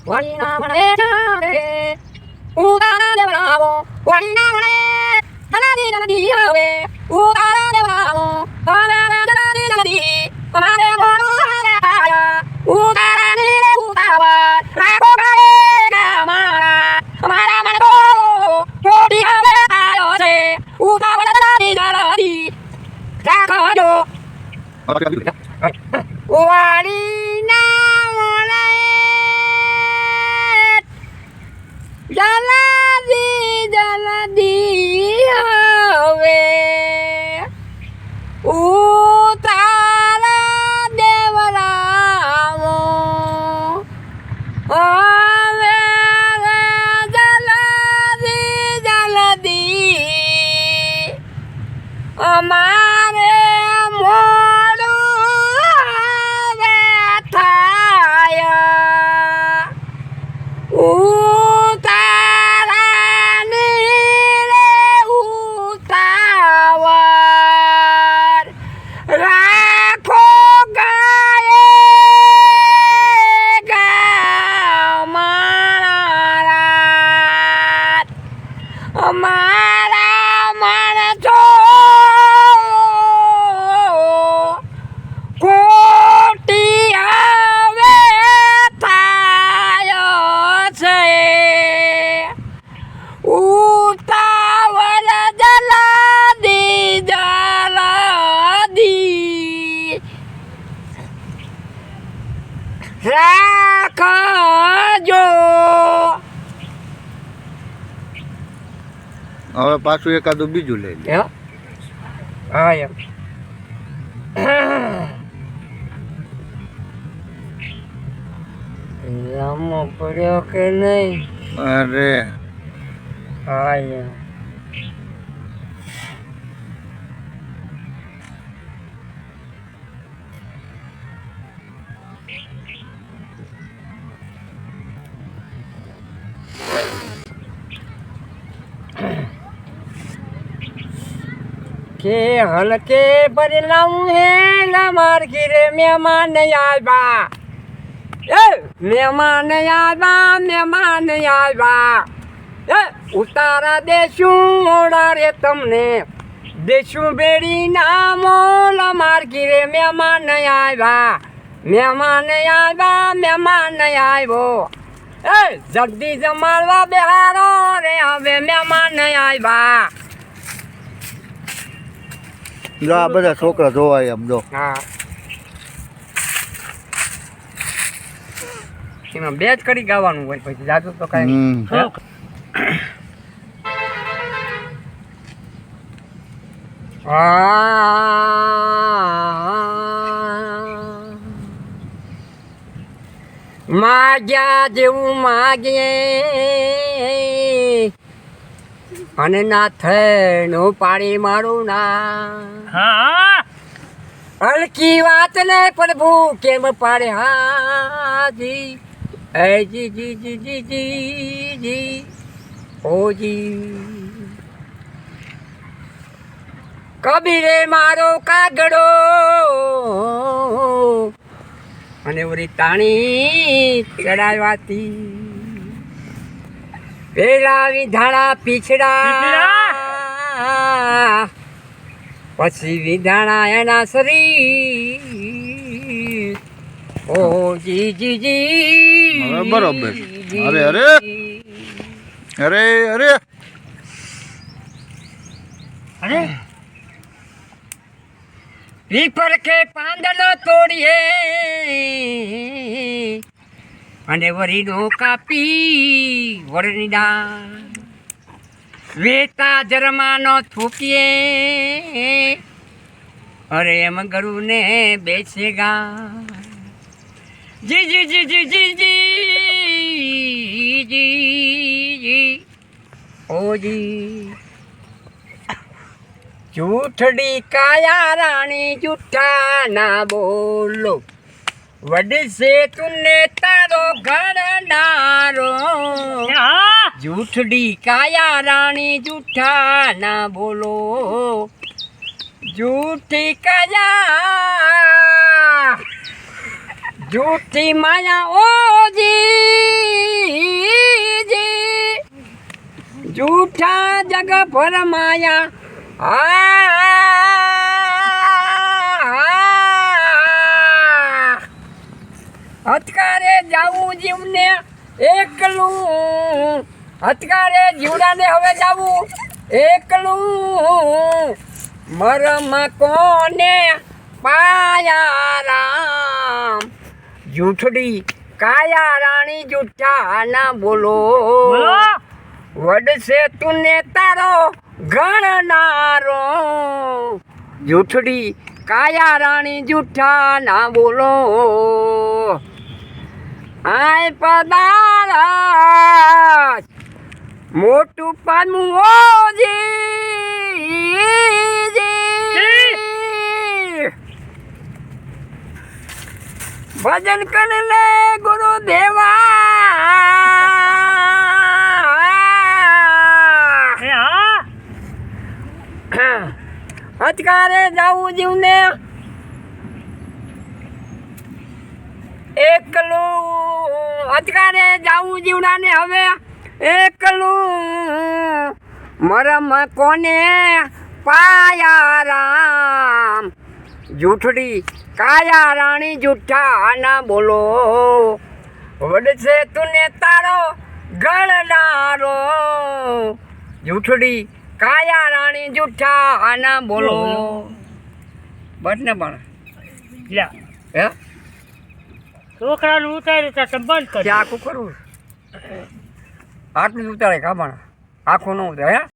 વળીના મને ચાલે ઉતારા દે બ્રાવો વળીના મને જનાદી આવે ઉતારા દે બ્રાવો જનાદી અમારે બોલો આયા ઉતારા ની રે ઉતાવા રાખો ગાડે મારા અમારા મન તો મોટી હવે આયો છે ઉતાવા જનાદી રાખો જો વાડીના મોલે જલ્દી હવે ઉતારા દેવરાવો હવે જલ્દી અમારે અમારા માણસો ખોટી હવે થાય છે ઉતાવળ જલ્દી રાખજો હવે પાછું એકાદું બીજું લઈ લે હા એમ લાંબો પડ્યો કે નહીં અરે હા એમ के हल्के बदलाऊं है लमार गिरे मेहमान आबा मेहमान आबा उतारा देशूं ओड़ा रे तमने देशूं बेड़ी नामो लमार गिरे मेहमान आबो जल्दी जमावा बिहारो रे હવે મહેમાન આવ્યા જો આ બધા છોકરા જોવાય એમ જો હા એમાં બે જ કરી ગાવાનું હોય પછી જાતું તો કાંઈ માગ્યા જેવું માગીએ અને ના થઈને પાડી મારું ના હલકી વાત ને પ્રભુ કેમ પાડે હાજી એ જી જી જી જી જી જી ઓજી કબીરે મારો કાગડો અને ઓરી તાણી ચડાવાતી પેલા વિધાણા પીછડા પછી વિધાણા એના શરીર ઓ જી જી જી બરોબર અરે અરે અરે અરે અરે પીપર કે પાંદડો તોડીએ અને વરીનો કાપી વરણીડા વેતા જરમાનો થૂકીએ અરે એમ ગરું ને બેસેગા જી જી જી જી જી જી જી જી ઓજી જૂઠડી કાયા રાણી જૂઠા ના બોલો વડસે તુને તારો ઘરનારો જૂઠડી કાયા રાણી જૂઠા ના બોલો જૂઠી કાયા જૂઠી માયા ઓજી જગ ફરમાયા હથકારે જાવું જીવને એકલું હથકારે જીવડાને હવે જાવું એકલું મરમ કોને પાયા રામ જૂઠડી કાયા રાણી જૂઠા ના બોલો વડશે તુને તારો ગણનારો જૂઠડી કાયા રાણી જૂઠા ના બોલો આય પદાર મોટું પાનું ઓજી ભજન કર લે ગુરુ દેવા હથકારે જાવું જીવને એકલું હથકારે જાવું જીવડાને હવે એકલું મરમ કોને પાયા રામ જૂઠડી કાયા રાણી જૂઠા ના બોલો વડશે તુને તારો ગળનારો જૂઠડી કાયા રાણી જૂઠા ના બોલો બસ ને પણ હે છોકરાનું ઉતાર્યું ત્યાં બંધ કરી આખું કરવું આટલું જ ઉતારે કાપણ આખું ન ઉતારે હે